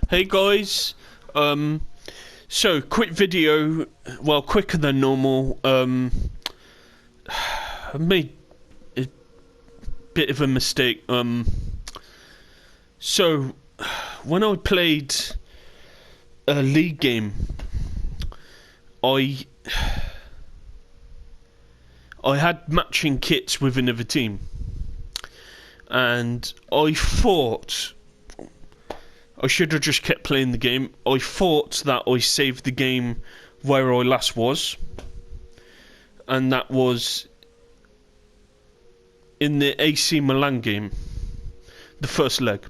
Hey guys, so quick video, well quicker than normal. I made a bit of a mistake. So when I played a league game, I had matching kits with another team, and I thought I should have just kept playing the game. I thought that I saved the game where I last was, and that was in the AC Milan game, the first leg.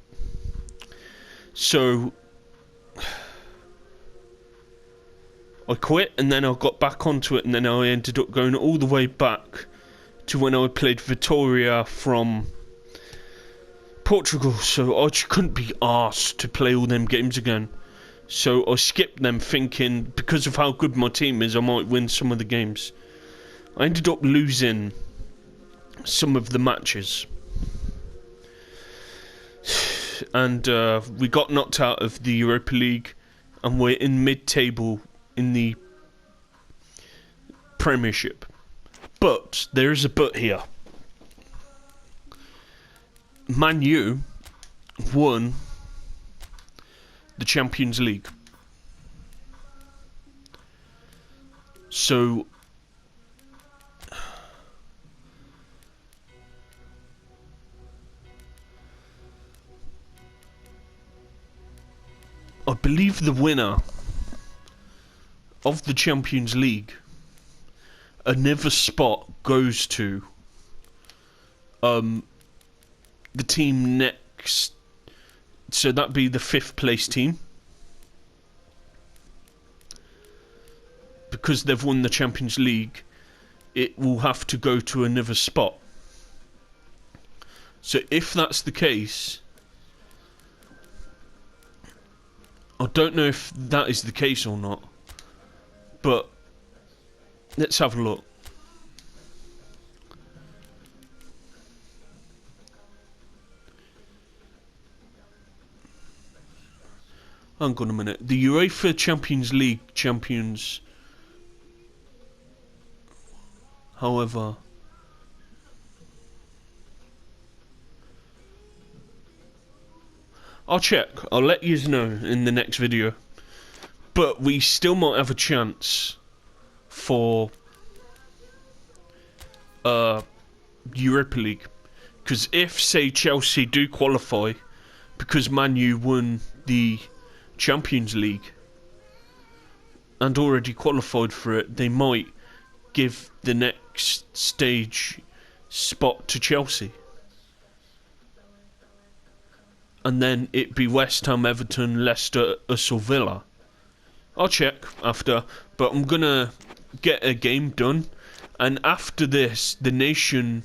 So I quit, and then I got back onto it, and then I ended up going all the way back to when I played Vitória from Portugal, so I just couldn't be arsed to play all them games again. So I skipped them, thinking because of how good my team is, I might win some of the games. I ended up losing some of the matches, and we got knocked out of the Europa League, and we're in mid-table in the Premiership. But there is a but here. Man U won the Champions League. So I believe the winner of the Champions League, another spot goes to the team next, so that'd be the 5th place team, because they've won the Champions League. It will have to go to another spot. So if that's the case, I don't know if that is the case or not, but let's have a look. Hang on a minute. The UEFA Champions League champions, however, I'll check. I'll let you know in the next video. But we still might have a chance for Europa League. Because if, say, Chelsea do qualify, because Man U won the Champions League and already qualified for it, they might give the next stage spot to Chelsea, and then it'd be West Ham, Everton, Leicester, or Villa. I'll check after, but I'm gonna get a game done, and after this, the nation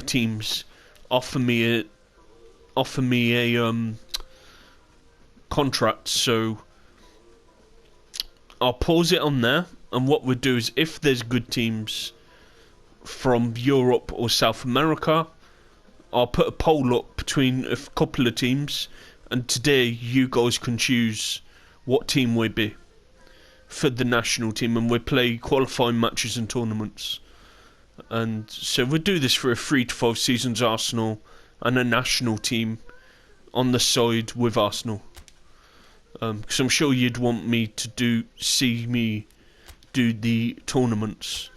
teams offer me a contract, so I'll pause it on there, and what we'll do is, if there's good teams from Europe or South America, I'll put a poll up between a couple of teams, and today you guys can choose what team we be for the national team, and we play qualifying matches and tournaments. And so we'll do this for a 3 to 5 seasons Arsenal, and a national team on the side with Arsenal. Because I'm sure you'd want me to see me do the tournaments,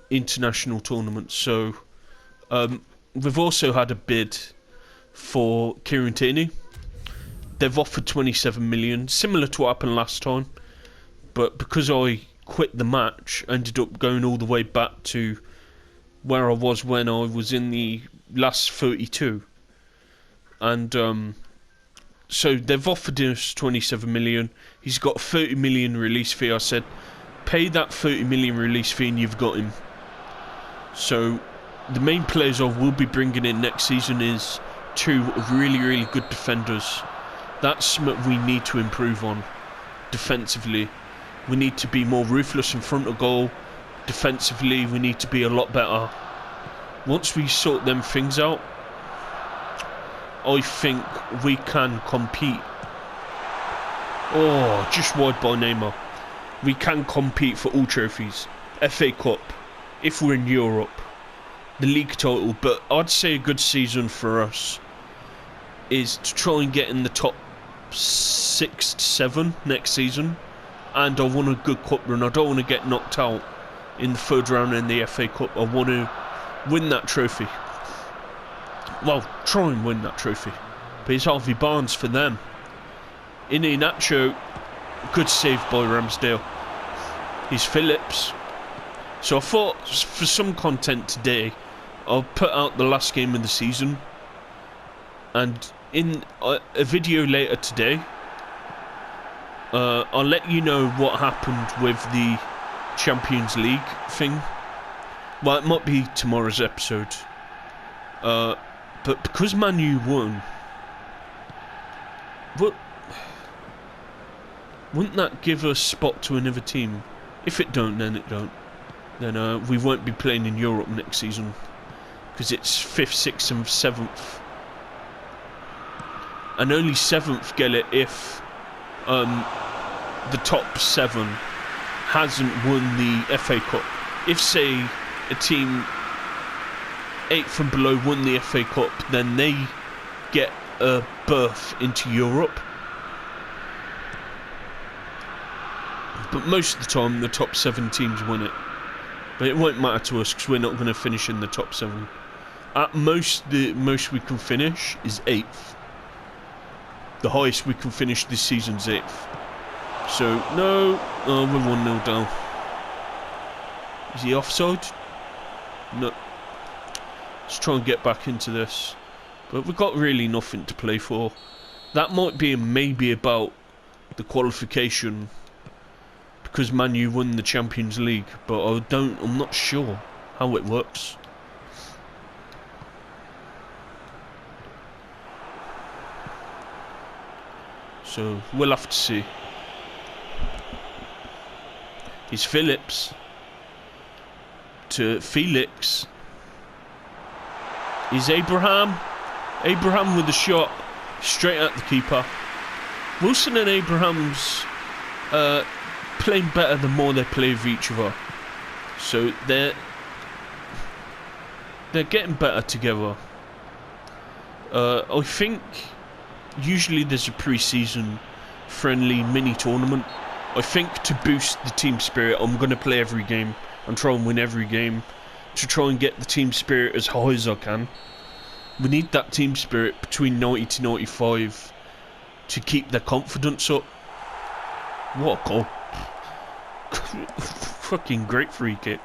international tournaments. So we've also had a bid for Kieran Tierney. They've offered 27 million, similar to what happened last time. But because I quit the match, I ended up going all the way back to where I was when I was in the last 32, and so they've offered us 27 million. He's got a 30 million release fee. I said, pay that 30 million release fee and you've got him. So the main players I will be bringing in next season is 2 really good defenders. That's something we need to improve on defensively. We need to be more ruthless in front of goal. Defensively, we need to be a lot better. Once we sort them things out, I think we can compete. Oh, just wide by Neymar. We can compete for all trophies. FA Cup, if we're in Europe, the league title. But I'd say a good season for us is to try and get in the top 6 to 7 next season. And I want a good cup run. I don't want to get knocked out in the third round in the FA Cup. I want to win that trophy. Well, try and win that trophy. But it's Harvey Barnes for them. Iheanacho, good save by Ramsdale. He's Phillips. So I thought for some content today, I'll put out the last game of the season. And in a video later today, I'll let you know what happened with the Champions League thing. Well, it might be tomorrow's episode. But because Man U won, wouldn't that give a spot to another team? If it don't, then it don't. Then we won't be playing in Europe next season. Because it's 5th, 6th and 7th. And only 7th get it if the top 7 hasn't won the FA Cup. If, say, a team 8th and below won the FA Cup, then they get a berth into Europe. But most of the time, the top 7 teams win it. But it won't matter to us because we're not going to finish in the top 7. At most, the most we can finish is 8th. The highest we can finish this season is 8th. So, no, we're 1-0 down. Is he offside? No. Let's try and get back into this. But we've got really nothing to play for. That might be maybe about the qualification because Man U won the Champions League, but I'm not sure how it works. So we'll have to see. He's Phillips to Felix. Is Abraham with a shot straight at the keeper. Wilson and Abraham's playing better the more they play with each other. So they're getting better together. I think usually there's a pre-season friendly mini tournament. I think to boost the team spirit, I'm going to play every game and try and win every game to try and get the team spirit as high as I can. We need that team spirit between 90 to 95 to keep their confidence up. What a goal. Fucking great free kick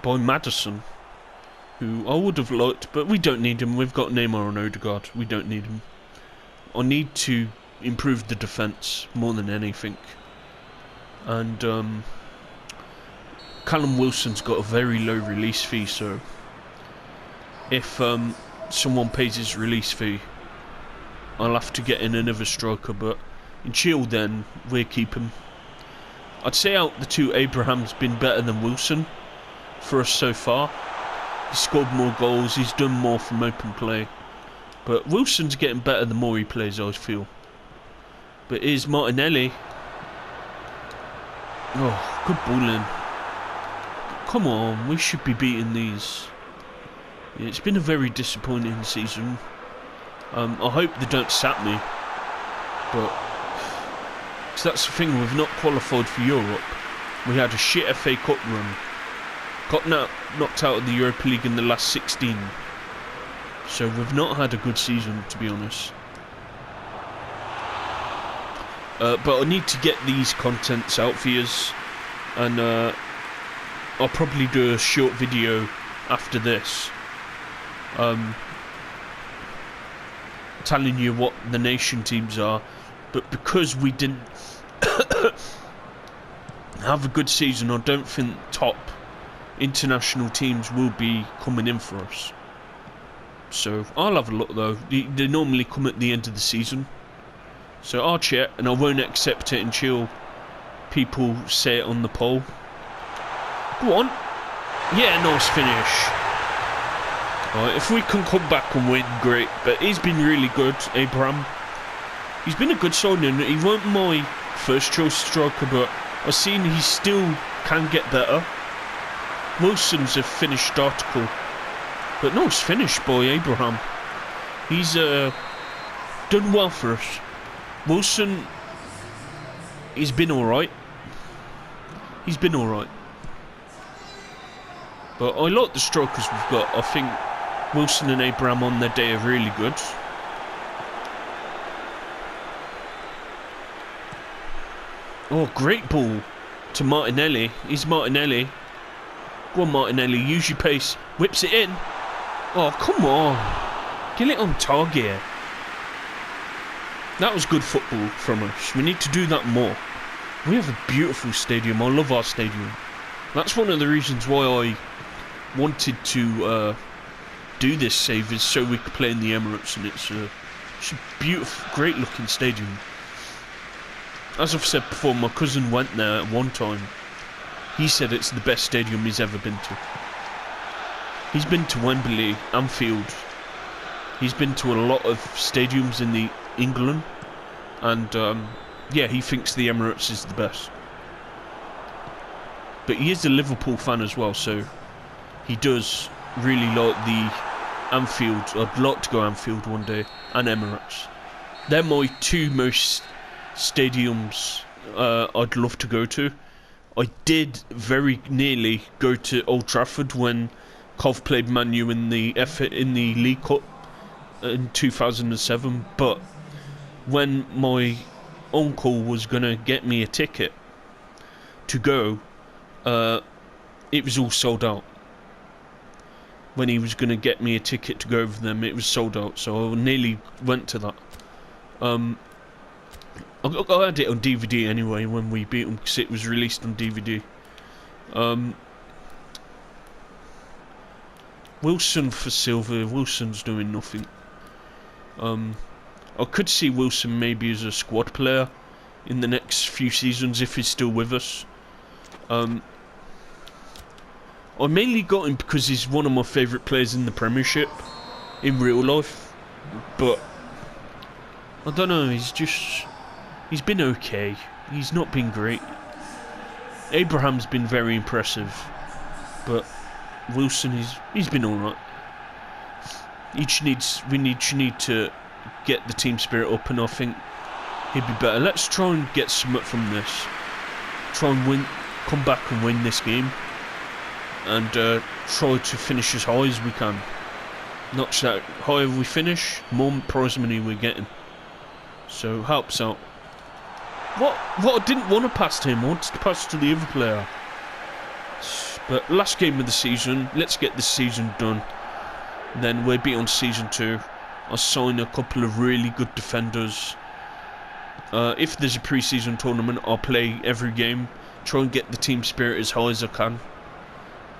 by Maddison, who I would have liked, but we don't need him. We've got Neymar and Odegaard. We don't need him. I need to improve the defence more than anything. And Callum Wilson's got a very low release fee, so if someone pays his release fee, I'll have to get in another striker. But in Chill, then we'll keep him. I'd say out the two, Abraham's been better than Wilson for us so far. He's scored more goals, he's done more from open play. But Wilson's getting better the more he plays, I feel. But here's Martinelli. Oh, good ball in. Come on, we should be beating these. Yeah, it's been a very disappointing season. I hope they don't sack me. But cause that's the thing, we've not qualified for Europe. We had a shit FA Cup run. Got knocked out of the Europa League in the last 16. So we've not had a good season, to be honest. But I need to get these contents out for you. And I'll probably do a short video after this. Telling you what the nation teams are. But because we didn't have a good season, I don't think top international teams will be coming in for us. So I'll have a look though. They normally come at the end of the season. So I'll check, and I won't accept it until people say it on the poll. Go on. Yeah, nice finish. Alright, if we can come back and win, great. But he's been really good, Abraham. He's been a good signing. He weren't my first choice striker, but I've seen he still can get better. Wilson's a finished article. But no, it's finished by Abraham. He's done well for us. Wilson, he's been alright. He's been alright. But I like the strikers we've got. I think Wilson and Abraham on their day are really good. Oh, great ball to Martinelli. He's Martinelli. Go on, Martinelli. Use your pace. Whips it in. Oh, come on. Get it on target. That was good football from us. We need to do that more. We have a beautiful stadium. I love our stadium. That's one of the reasons why I wanted to do this save, is so we could play in the Emirates, and it's a beautiful, great looking stadium. As I've said before, my cousin went there at one time. He said it's the best stadium he's ever been to. He's been to Wembley, Anfield. He's been to a lot of stadiums in the England, and yeah, he thinks the Emirates is the best. But he is a Liverpool fan as well, so he does really like the Anfield. I'd like to go Anfield one day, and Emirates. They're my two most stadiums I'd love to go to. I did very nearly go to Old Trafford when Cov played Man U in the League Cup in 2007, but when my uncle was going to get me a ticket to go, it was all sold out. When he was going to get me a ticket to go over them, it was sold out, so I nearly went to that. I had it on DVD anyway when we beat them, because it was released on DVD. Wilson for Silva. Wilson's doing nothing. I could see Wilson maybe as a squad player in the next few seasons if he's still with us. I mainly got him because he's one of my favourite players in the Premiership in real life, but I don't know, he's been okay. He's not been great. Abraham's been very impressive, but Wilson, he's been alright. We need to get the team spirit up, and I think he'd be better. Let's try and get something from this. Try and win, come back and win this game, and try to finish as high as we can. Not that higher we finish, more prize money we're getting. So helps out. What I didn't want to pass to him, I wanted to pass to the other player. But last game of the season, let's get this season done. Then we'll be on season 2. I'll sign a couple of really good defenders. If there's a pre-season tournament, I'll play every game. Try and get the team spirit as high as I can.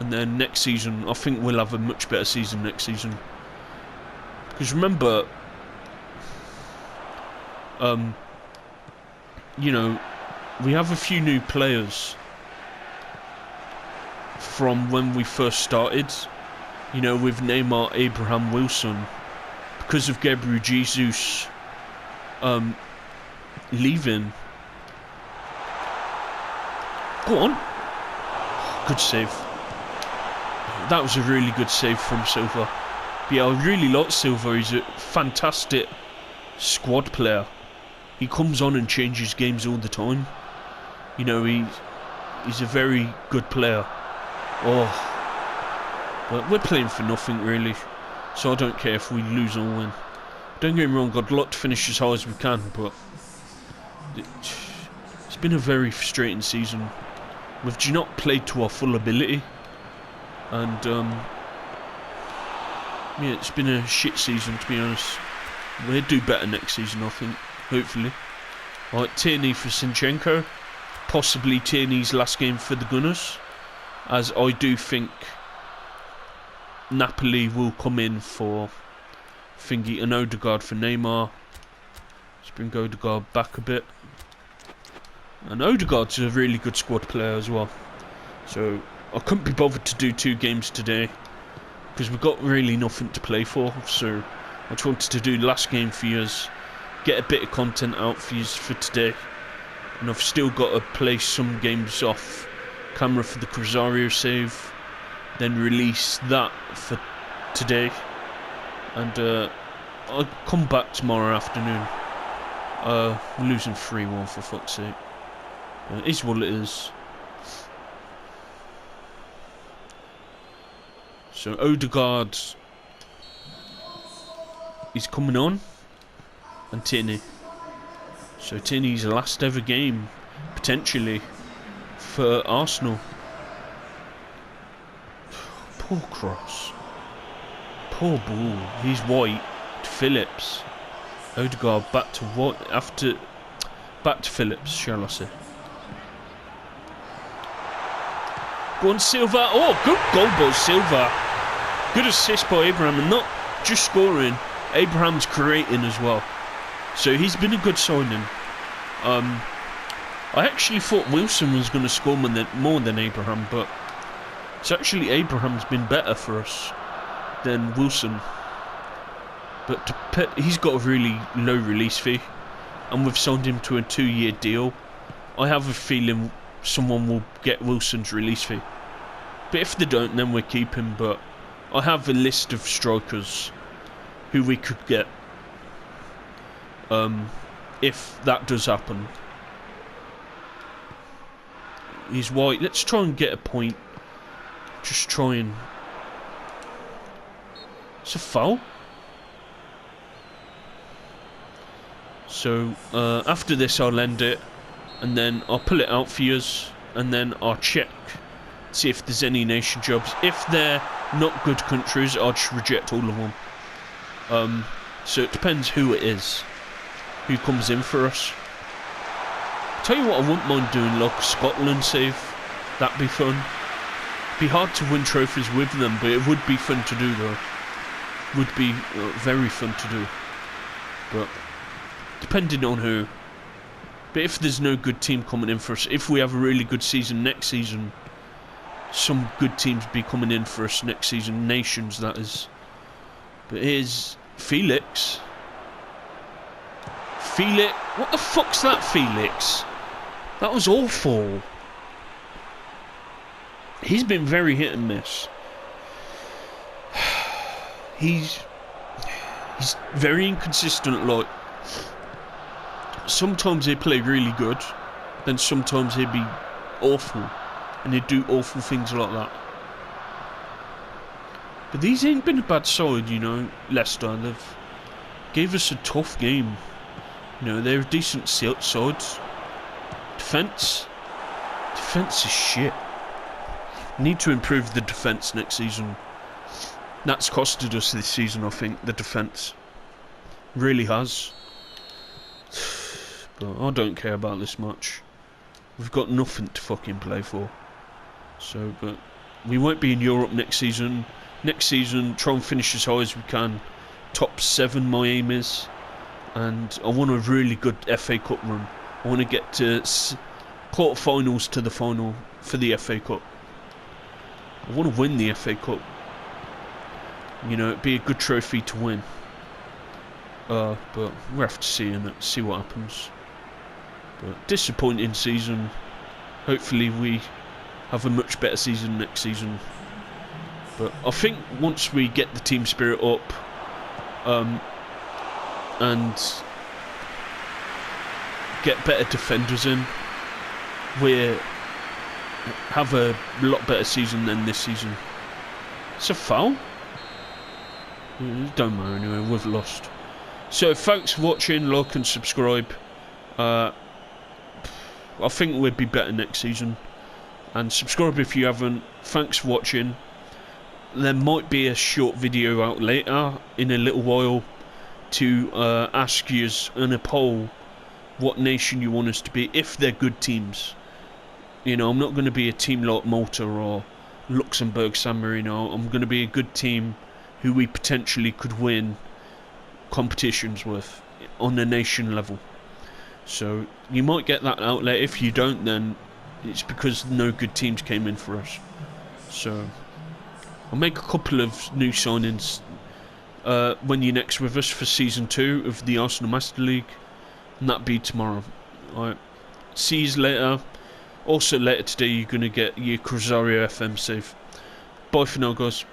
And then next season, I think we'll have a much better season next season. Because remember, you know, we have a few new players from when we first started. You know, with Neymar, Abraham, Wilson. Because of Gabriel Jesus leaving. Go on. Good save. That was a really good save from Silva. But yeah, I really like Silva. He's a fantastic squad player. He comes on and changes games all the time. You know, he's a very good player. Oh. But we're playing for nothing, really. So I don't care if we lose or win. Don't get me wrong, I'd like to finish as high as we can, but it's been a very frustrating season. We've not played to our full ability. And, yeah, it's been a shit season, to be honest. We'll do better next season, I think. Hopefully. Right, Tierney for Zinchenko. Possibly Tierney's last game for the Gunners. As I do think Napoli will come in for Thingy and Odegaard for Neymar. Let's bring Odegaard back a bit. And Odegaard's a really good squad player as well. So I couldn't be bothered to do 2 games today. because we've got really nothing to play for. So I just wanted to do the last game for you, get a bit of content out for you for today. And I've still got to play some games off camera for the Cruzario save, then release that for today, and I'll come back tomorrow afternoon. We're losing 3-1 for fuck's sake. It is what it is. So Odegaard is coming on, and Tierney. So Tierney's last ever game, potentially, for Arsenal. Poor cross. Poor ball. He's White to Phillips. Odegaard back to White back to Phillips, shall I say? Go on, Silva. Oh, good goal by Silva. Good assist by Abraham, and not just scoring. Abraham's creating as well. So he's been a good signing. I actually thought Wilson was going to score more than Abraham, but it's actually Abraham's been better for us than Wilson. But he's got a really low release fee, and we've signed him to a 2-year deal. I have a feeling someone will get Wilson's release fee. But if they don't, then we keep him. But I have a list of strikers who we could get if that does happen. He's White. Let's try and get a point. Just try and... It's a foul. So after this I'll end it, and then I'll pull it out for you, and then I'll check, see if there's any nation jobs. If they're not good countries, I'll just reject all of them. So it depends who it is, who comes in for us. Tell you what, I wouldn't mind doing like a Scotland save. That'd be fun. It'd be hard to win trophies with them, but it would be fun to do though. Would be very fun to do. But depending on who. But if there's no good team coming in for us, if we have a really good season next season, some good teams be coming in for us next season, nations that is. But here's Felix. What the fuck's that, Felix? That was awful. He's been very hit and miss. He's very inconsistent, like. Sometimes he'd play really good, then sometimes he'd be awful, and he'd do awful things like that. But these ain't been a bad side, you know, Leicester. They've gave us a tough game. You know, they're a decent side. Defence is shit. Need to improve the defence next season. That's costed us this season, I think, the defence. Really has. But I don't care about this much. We've got nothing to fucking play for. So, but we won't be in Europe next season. Next season, try and finish as high as we can. Top 7, my aim is. And I want a really good FA Cup run. I want to get to quarter-finals to the final for the FA Cup. I want to win the FA Cup. You know, it'd be a good trophy to win. But we'll have to see what happens. But disappointing season. Hopefully we have a much better season next season. But I think once we get the team spirit up, and get better defenders in, we have a lot better season than this season. It's a foul? It don't matter anyway, we've lost. So thanks for watching, like and subscribe. I think we'll be better next season. And subscribe if you haven't. Thanks for watching. There might be a short video out later in a little while to ask you in a poll what nation you want us to be, if they're good teams. You know, I'm not going to be a team like Malta or Luxembourg, San Marino. I'm going to be a good team who we potentially could win competitions with on a nation level. So you might get that out later. If you don't, then it's because no good teams came in for us. So I'll make a couple of new signings when you're next with us for Season 2 of the Arsenal Master League, and that'll be tomorrow. Alright, see you later. Also later today you're going to get your Cruzario FM save. Bye for now, guys.